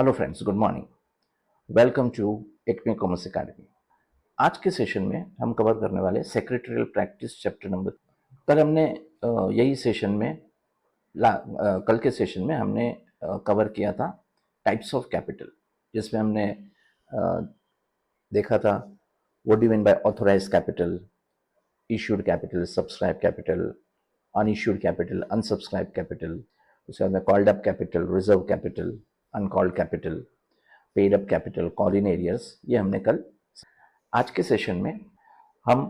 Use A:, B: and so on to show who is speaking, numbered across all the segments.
A: Hello friends, good morning. Welcome to Acme commerce academy. आज के session में हम कवर करने वाले सेक्रेटरियल प्रैक्टिस चैप्टर नंबर। कल हमने यही सेशन में कल के सेशन में हमने कवर किया था टाइप्स ऑफ कैपिटल, जिसमें हमने देखा था what do you mean by authorised capital, issued capital, subscribe capital, unissued capital, unsubscribe capital. उसके बाद में called up capital, reserve capital, uncalled capital, paid up capital, call in arrears, ये हमने कल। आज के सेशन में हम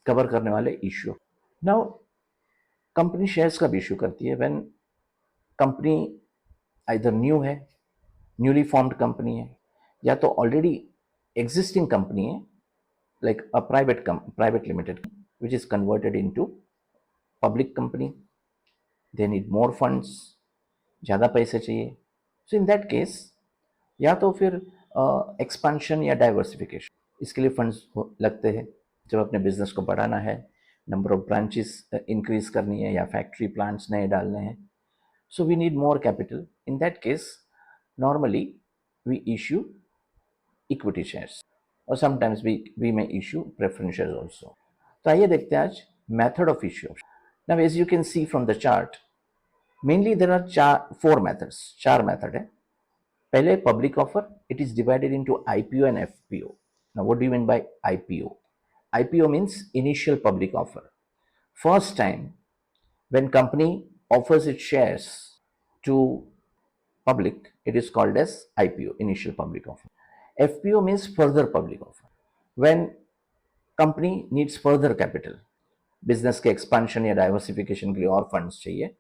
A: कवर करने वाले इश्यू। नाउ कंपनी शेयर्स कब इश्यू करती है? व्हेन कंपनी आइदर न्यू है, न्यूली फॉर्म्ड कंपनी है, या तो ऑलरेडी एग्जिस्टिंग कंपनी है, like a private limited which is converted into public company. They need more funds, ज़्यादा पैसे चाहिए। सो इन दैट केस या तो फिर एक्सपांशन या डाइवर्सिफिकेशन, इसके लिए फंड्स लगते हैं। जब अपने बिजनेस को बढ़ाना है, नंबर ऑफ ब्रांचेस इंक्रीज करनी है, या फैक्ट्री प्लांट्स नए डालने हैं, so we need more capital. In that case normally we issue equity shares, और sometimes we may issue preference shares also. तो आइए देखते हैं आज method of issue. Now as you can see from the chart, mainly there are four methods, चार method है। पहले public offer, it is divided into IPO and FPO. Now what do you mean by IPO? IPO means initial public offer. First time when company offers its shares to public, it is called as IPO, initial public offer. FPO means further public offer. When company needs further capital, business के expansion या diversification के लिए और funds चाहिए,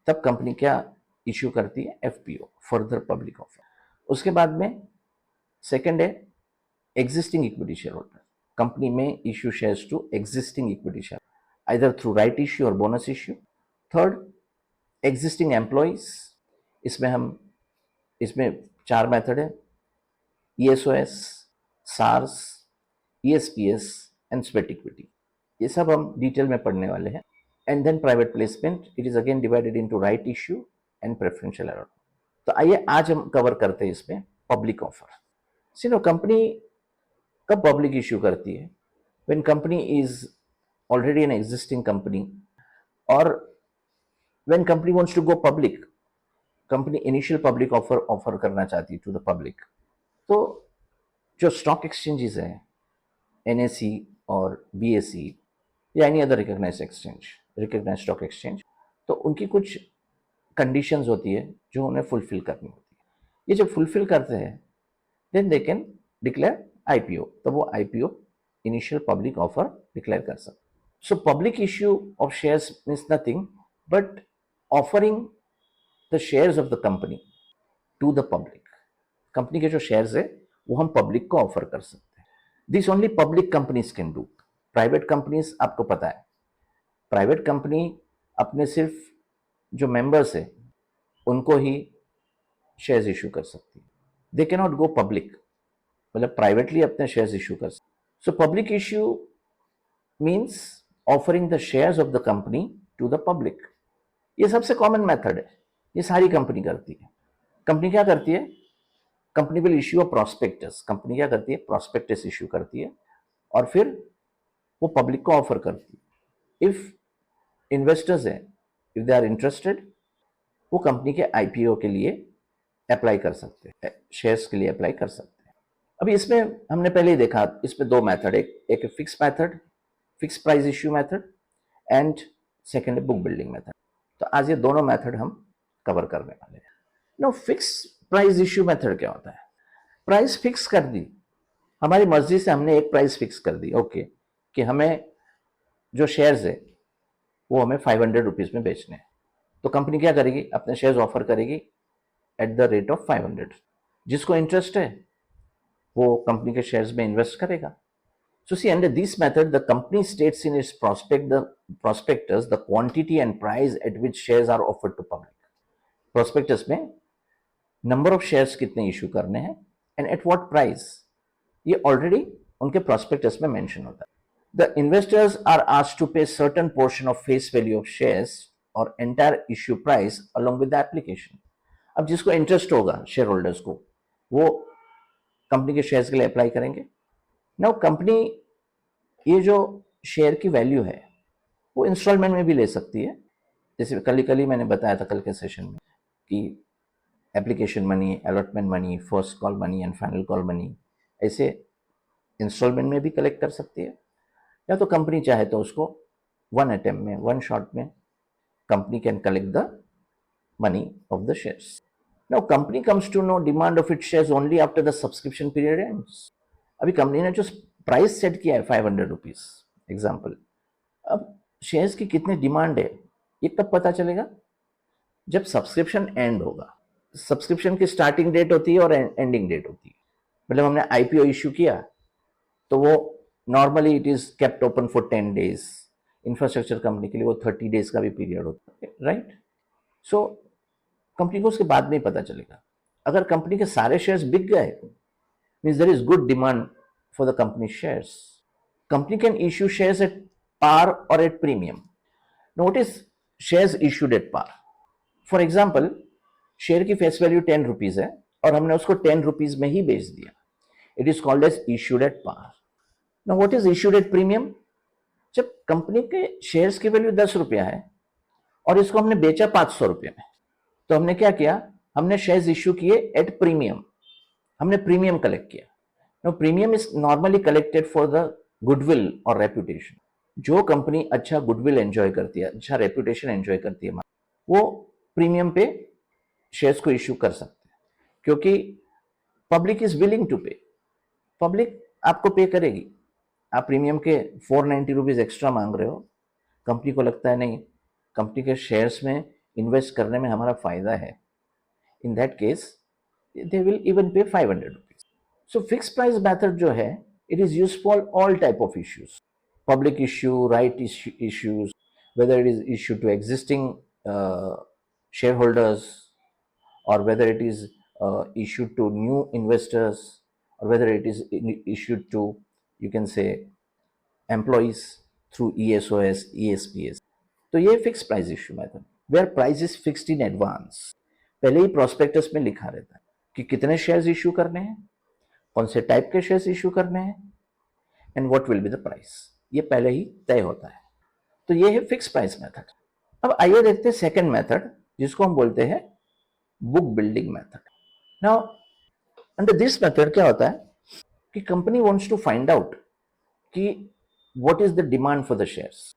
A: तब company क्या issue करती है? FPO, further public offer. उसके बाद में सेकंड है existing equity share holder. Company में issue shares to existing equity share, either through right issue और bonus issue. Third, existing employees. इसमें चार मेथड है, ESOS, SARS, ESPS and sweat equity. ये सब हम डिटेल में पढ़ने वाले हैं। And then private placement, it is again divided into right issue and preferential allot. तो आइए आज हम कवर करते हैं इसमें public offer. See no, company कब पब्लिक इश्यू करती है? When company is already an existing company, और when company wants to go public, company initial public offer करना चाहती है टू द पब्लिक। तो जो स्टॉक एक्सचेंजेस हैं, NSE और BSE या any other recognised exchange, recognised stock exchange, तो उनकी कुछ कंडीशंस होती है जो उन्हें फुलफिल करनी होती है। ये जब फुलफिल करते हैं, then they can declare IPO। तो वो IPO, initial public offer, declare कर सकते। So public issue of shares means nothing but offering the shares of the company to the public. Company के जो शेयर्स है वो हम पब्लिक को ऑफर कर सकते हैं। This only public companies can do. Private companies, आपको पता है, प्राइवेट कंपनी अपने सिर्फ जो मेंबर्स है उनको ही शेयर्स इशू कर सकती है। They can not go public, मतलब प्राइवेटली अपने शेयर्स इशू कर सकते। So public issue means offering the shares of the company to the public. ये सबसे कॉमन मेथड है, ये सारी कंपनी करती है। कंपनी क्या करती है? Company will issue a prospectus. Company क्या करती है? प्रॉस्पेक्टस इश्यू करती है, और फिर वो पब्लिक को ऑफर करती है। इफ इन्वेस्टर्स हैं, इफ दे आर इंटरेस्टेड, वो कंपनी के IPO के लिए अप्लाई कर सकते हैं, शेयर्स के लिए अप्लाई कर सकते हैं। अभी इसमें हमने पहले ही देखा, इसमें दो मेथड, एक fix method, fix price issue method, and second book building method. तो आज ये दोनों मेथड हम कवर करने वाले हैं। No, fix price issue method क्या होता है? प्राइस फिक्स कर दी, हमारी मर्जी से हमने एक प्राइस फिक्स कर दी, ओके, कि हमें जो शेयर्स है वो हमें 500 रुपीज में बेचने हैं। तो कंपनी क्या करेगी? अपने शेयर्स ऑफर करेगी एट द रेट ऑफ 500। जिसको इंटरेस्ट है वो कंपनी के शेयर्स में इन्वेस्ट करेगा। So see, under this method, the company states in its prospectus the quantity and price at which shares are offered to public. Prospectus में number of shares कितने issue करने हैं and at what price, ये already उनके prospectus में mention होता है। The investors are asked to pay certain portion of face value of shares or entire issue price along with the application. अब जिसको interest होगा shareholders को, वो कंपनी के शेयर्स के लिए अप्लाई करेंगे। नाउ कंपनी ये जो शेयर की वैल्यू है वो इंस्टॉलमेंट में भी ले सकती है, जैसे कल ही मैंने बताया था कल के सेशन में कि application money, allotment money, first call money and final call money ऐसे इंस्टॉलमेंट में भी कलेक्ट कर सकती है, या तो कंपनी चाहे तो उसको वन अटेम्प्ट में, वन शॉट में company can collect the money of the shares. Now company comes to know demand of its shares only after the subscription period ends. अभी कंपनी ने जो प्राइस सेट किया है 500 रुपीज एग्जाम्पल, अब shares की कितनी demand है ये कब पता चलेगा? जब सब्सक्रिप्शन एंड होगा। सब्सक्रिप्शन की स्टार्टिंग डेट होती है और एंडिंग डेट होती है। मतलब हमने आईपीओ इश्यू किया तो वो normally it is kept open for 10 days, infrastructure company के लिए वो 30 डेज का भी पीरियड होता है, राइट? सो कंपनी को उसके बाद में पता चलेगा। अगर कंपनी के सारे शेयर्स बिक गए means there is good demand for the company shares. Company can issue shares at par और at premium. Notice shares issued at par. For example share की फेस वैल्यू 10 रुपीज है और हमने उसको 10 रुपीज में ही बेच दिया, it is called as issued at par. Now what is issued at premium? जब कंपनी के शेयर्स की वैल्यू 10 रुपया है और इसको हमने बेचा 500 रुपये में, तो हमने क्या किया? हमने शेयर्स इश्यू किए एट प्रीमियम, हमने प्रीमियम कलेक्ट किया। No, premium is normally collected for the goodwill और रेपुटेशन। जो कंपनी अच्छा गुडविल एंजॉय करती है, अच्छा रेपुटेशन एंजॉय करती है, वो प्रीमियम पे शेयर्स को इश्यू कर सकते हैं, क्योंकि पब्लिक इज विलिंग टू पे। पब्लिक आपको पे करेगी। आप प्रीमियम के 490 रुपीज एक्स्ट्रा मांग रहे हो, कंपनी को लगता है नहीं, कंपनी के शेयर्स में इन्वेस्ट करने में हमारा फायदा है, इन that case they will even पे 500 rupees. So fix price method जो है it is use for all type of issues, public issue, right issues, whether it is issued to existing shareholders or whether it is issued to new investors or whether it is issued to, you can say, employees through ESOS, ESPS. तो ये fix price issue method where price is fixed in advance. पहले ही prospectus में लिखा रहता है कि कितने शेयर्स इश्यू करने हैं, कौन से टाइप के शेयर्स इश्यू करने हैं and what will be the price, ये पहले ही तय होता है। तो ये है फिक्स प्राइस मेथड। अब आइए देखते हैं सेकंड मेथड जिसको हम बोलते हैं book building method. Now under this method क्या होता है कि company wants to find out कि what is the demand for the shares.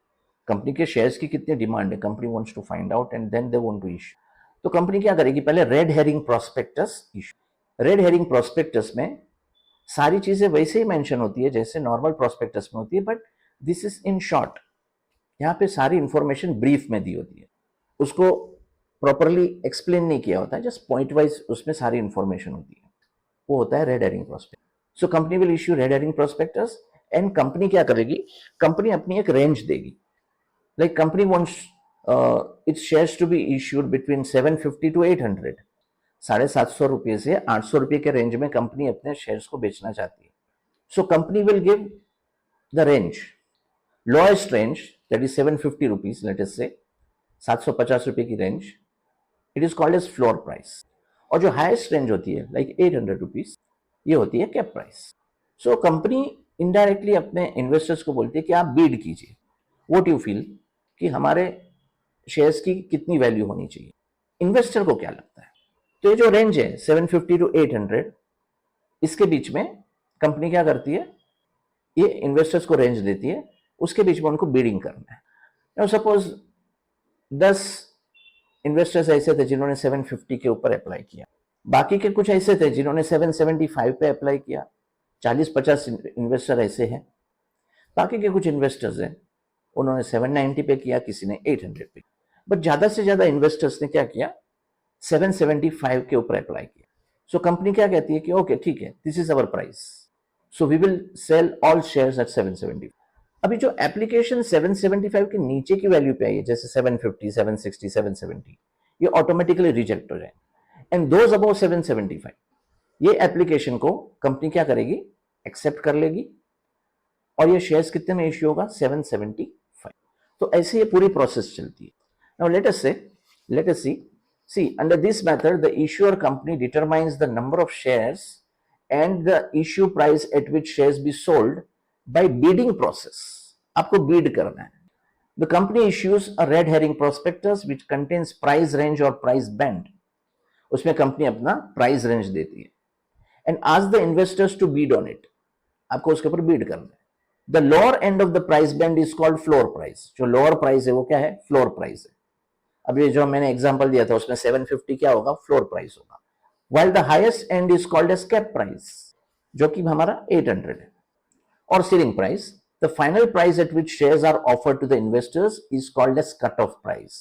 A: Company के शेयर्स की कितनी डिमांड है, company wants to find out and then they want to issue. तो कंपनी क्या करेगी? पहले red herring prospectus issue. Red herring prospectus में सारी चीजें वैसे ही मेंशन होती है जैसे नॉर्मल प्रोस्पेक्टस में होती है, but this is in short. यहाँ पे सारी इंफॉर्मेशन ब्रीफ में दी होती है, उसको प्रॉपरली एक्सप्लेन नहीं किया होता है, जस्ट पॉइंट वाइज उसमें सारी इंफॉर्मेशन होती है, वो होता है red herring prospectus. So company will issue red herring prospectus and company क्या करेगी? कंपनी अपनी एक रेंज देगी, like company wants its shares to be issued between 750 to 800। 750 रुपये से 800 रुपये के रेंज में कंपनी अपने शेयर्स को बेचना चाहती है। So company will give the range, lowest range that is 750 rupees, let us say 750 रुपये की range, it is called as floor price. और जो हाईएस्ट रेंज होती है लाइक 800 रुपीज, ये होती है cap price. So company indirectly अपने इन्वेस्टर्स को बोलती है कि आप बीड कीजिए, व्हाट यू फील कि हमारे शेयर्स की कितनी वैल्यू होनी चाहिए। इन्वेस्टर को क्या लगता है? तो ये जो रेंज है 750 to 800, इसके बीच में कंपनी क्या करती है? ये इन्वेस्टर्स को रेंज देती है, उसके बीच में उनको बीडिंग करना है। नाउ सपोज 10 इन्वेस्टर्स ऐसे थे जिन्होंने 750 के ऊपर अप्लाई किया, बाकी के कुछ ऐसे थे जिन्होंने 775 पे अप्लाई किया, 40-50 इन्वेस्टर ऐसे हैं, बाकी के कुछ इन्वेस्टर्स हैं उन्होंने 790 पे किया, किसी ने 800 पे, बट ज्यादा से ज्यादा इन्वेस्टर्स ने क्या किया? 775 के ऊपर अप्लाई किया। सो कंपनी क्या कहती है कि ओके ठीक है, this is our price, so we will sell all shares at 775। अभी जो एप्लीकेशन 775 के नीचे की वैल्यू पे आई है, जैसे 750, 760, 770, ये ऑटोमेटिकली रिजेक्ट हो जाए, एंड दोज अबव 775 ये एप्लीकेशन को कंपनी क्या करेगी? एक्सेप्ट कर लेगी और ये शेयर्स कितने में इश्यू होगा? 775। तो ऐसे ये पूरी प्रोसेस चलती है। Now let us see See, under this method, the issuer company determines the number of shares and the issue price at which shares be sold by bidding process. आपको bid करना है. The company issues a red herring prospectus which contains price range or price band. उसमें कंपनी अपना price range देती है and ask the investors to bid on it. आपको उसके ऊपर बीड करना है. The lower end of the price band is called floor price. जो लोअर प्राइस है वो क्या है? फ्लोर प्राइस है. अब ये जो मैंने एग्जांपल दिया था उसमें 750 क्या होगा? फ्लोर प्राइस होगा. while the highest end is called as cap price, जो कि हमारा 800 है. और ceiling price, the final price at which shares are offered to the investors is called as cut off price.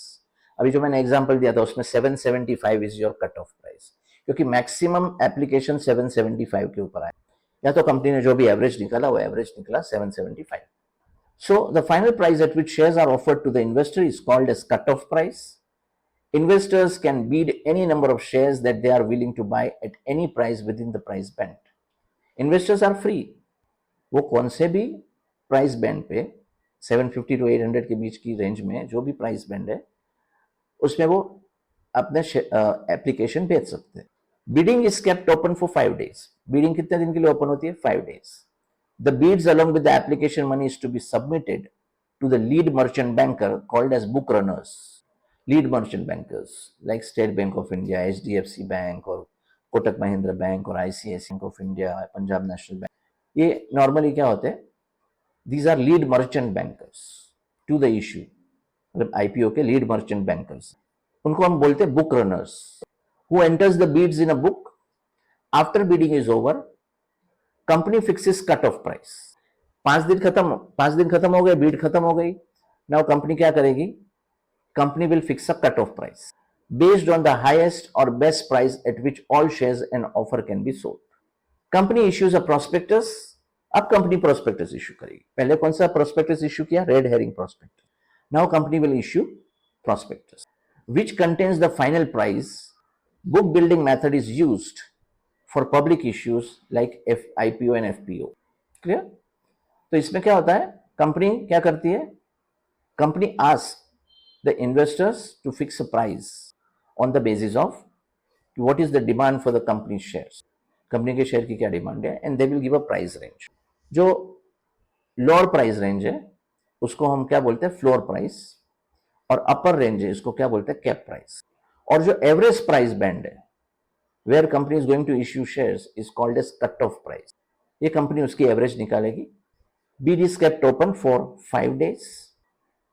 A: अभी जो मैंने एग्जांपल दिया था उसमें 775 is your cut off price, क्योंकि मैक्सिमम एप्लीकेशन 775 के ऊपर आए. या तो कंपनी ने जो भी एवरेज निकाला वो एवरेज निकला 775. So the final price at which shares are offered to the investor is called as cut off price. Investors can bid any number of shares that they are willing to buy at any price within the price band. Investors are free. वो कौन से भी price band पे 750 to 800 के बीच की range में जो भी प्राइस बैंड है उसमें वो अपने एप्लीकेशन भेज सकते हैं. Bidding is kept open for 5 days. Bidding कितने दिन के लिए ओपन होती है? 5 days. The bids along with the application money is to be submitted to the lead merchant banker called as book runners. Lead merchant bankers like State Bank of India, HDFC Bank और Kotak Mahindra bank और ICICI Bank of India, Punjab national bank. ये normally क्या होते हैं? These are lead merchant bankers to the issue. मतलब IPO के lead merchant bankers. उनको हम बोलते हैं book runners. Who enters the bids in a book? After bidding is over, company fixes cut off price. 5 दिन खत्म हो गए, बीड खत्म हो गई. नाउ कंपनी क्या करेगी? Company will fix a cut-off price based on the highest or best price at which all shares and offer can be sold. Company issues a prospectus. अब कंपनी prospectus issue करेगी. पहले कौन सा prospectus issue किया? Red herring prospectus. Now company will issue prospectus which contains the final price. Book building method is used for public issues like IPO and FPO. Clear? तो इसमें क्या होता है? कंपनी क्या करती है? Company asks the investors to fix a price on the basis of what is the demand for the company's shares. Company के share की क्या डिमांड है and they will give a price range. जो lower price range है उसको हम क्या बोलते हैं? Floor price. और अपर रेंज है इसको क्या बोलते हैं? Cap price. और जो एवरेज प्राइस बैंड है where company is going to issue shares is called as cut off price. ये कंपनी उसकी एवरेज निकालेगी. Bid is kept open for 5 days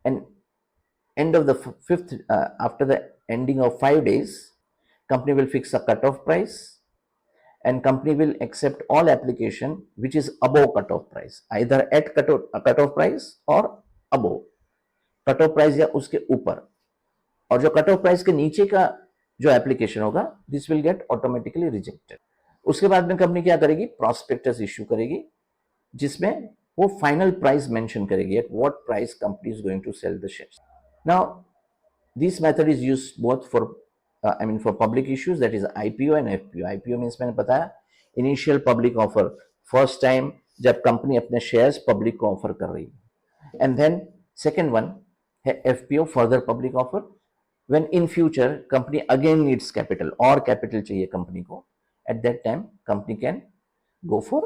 A: and end of the fifth after the ending of 5 days, company will fix a cut-off price and company will accept all application which is above cut-off price, either at cut-off price or above cut-off price या उसके ऊपर. और जो cut-off price के नीचे का जो application होगा this will get automatically rejected. उसके बाद में कंपनी क्या करेगी? प्रॉस्पेक्टस इश्यू करेगी जिसमें वो फाइनल प्राइस मेंशन करेगी at what price company is going to sell the shares. Now, this method is used both for, for public issues, that is IPO and FPO. IPO means मैंने बताया initial public offer, first time जब company अपने shares public को offer कर रही है. And then second one है FPO, further public offer, when in future company again needs capital और capital चाहिए कंपनी को. At that time company can go for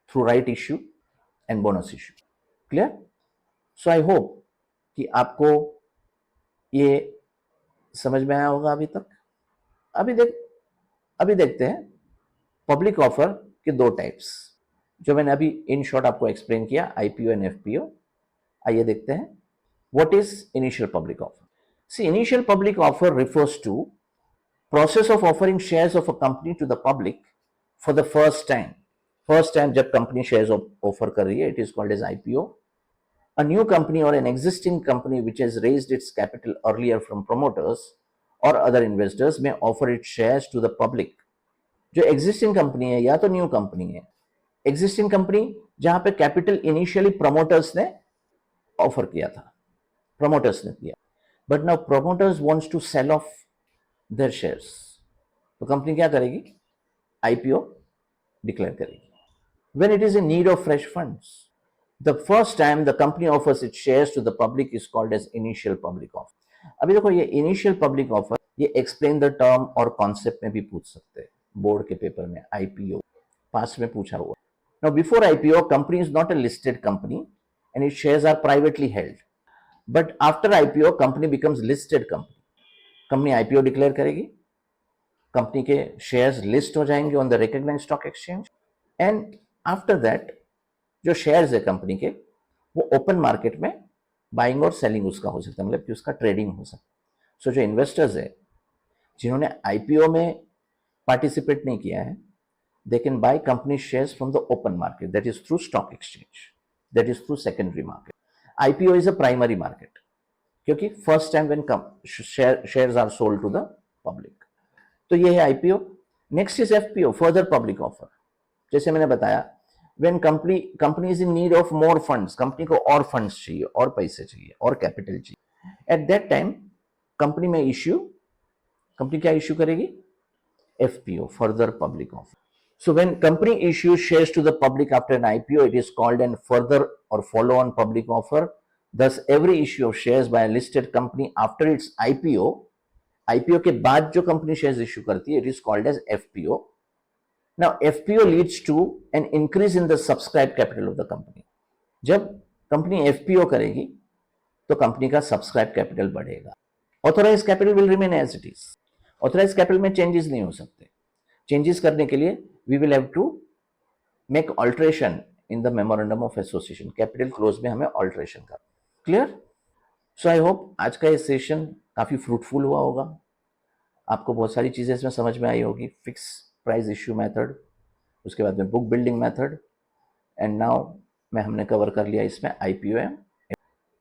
A: through right issue and bonus issue. Clear? So I hope कि आपको ये समझ में आया होगा अभी तक. अभी देखते हैं पब्लिक ऑफर के 2 टाइप्स जो मैंने अभी इन शॉर्ट आपको एक्सप्लेन किया, IPO एंड FPO. आइए देखते हैं what is initial public offer. See, initial public offer refers to process of offering shares of a company to the public for the first time जब company shares offer कर रही है, it is called as IPO. A new company or an existing company which has raised its capital earlier from promoters or other investors may offer its shares to the public. जो existing company है या तो new company है. Existing company जहां पे capital initially promoters ने offer किया था, promoters ने किया. But now promoters wants to sell off their shares. तो company क्या करेगी? IPO declare करेगी. When it is in need of fresh funds, the first time the company offers its shares to the public is called as initial public offer. अभी देखो ये initial public offer ये explain the term और concept में भी पूछ सकते हैं बोर्ड के पेपर में, आईपीओ पास्ट में पूछा हुआ. Now before IPO company is not a listed company and it shares are privately held. But after IPO company becomes listed company. Company IPO declare करेगी, कंपनी के शेयर्स लिस्ट हो जाएंगे on the recognised stock exchange, and after that जो shares है company के वो open market में buying और सेलिंग उसका हो सकता है, मतलब कि उसका ट्रेडिंग हो सकता है. सो जो इन्वेस्टर्स है जिन्होंने आईपीओ में पार्टिसिपेट नहीं किया है, they can buy company shares from the open market, that is through stock exchange, that is through secondary market. IPO is a primary market क्योंकि first time when shares are sold to the public. तो ये है IPO. Next is FPO, further public offer. जैसे मैंने बताया, when company is in need of more funds, company को और funds चाहिए, और पैसे चाहिए, और कैपिटल चाहिए, एट दैट टाइम कंपनी में कंपनी क्या इश्यू करेगी? FPO, further public offer. So when company issues shares to the public after an IPO, it is called an further or follow-on public offer. Thus, every issue of shares by a listed company after its IPO के बाद जो company shares issue करती है, it is called as FPO. Now, FPO leads to an increase in the subscribed capital of the company. जब company FPO करेगी तो company का subscribe capital बढ़ेगा. Authorise capital will remain as it is. Authorise capital में changes नहीं हो सकते. Changes करने के लिए we will have to make alteration in the memorandum of association. Capital clause में हमें ऑल्ट्रेशन करना. क्लियर? सो आई होप आज का ये सेशन काफ़ी फ्रूटफुल हुआ होगा. आपको बहुत सारी चीज़ें इसमें समझ में आई होगी. फिक्स प्राइस इश्यू मेथड, उसके बाद में book building method, and now मैं हमने कवर कर लिया इसमें आईपीओ.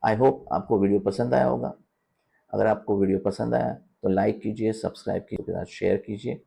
A: आई होप आपको वीडियो पसंद आया होगा. अगर आपको वीडियो पसंद आया तो लाइक कीजिए, सब्सक्राइब कीजिए, शेयर कीजिए.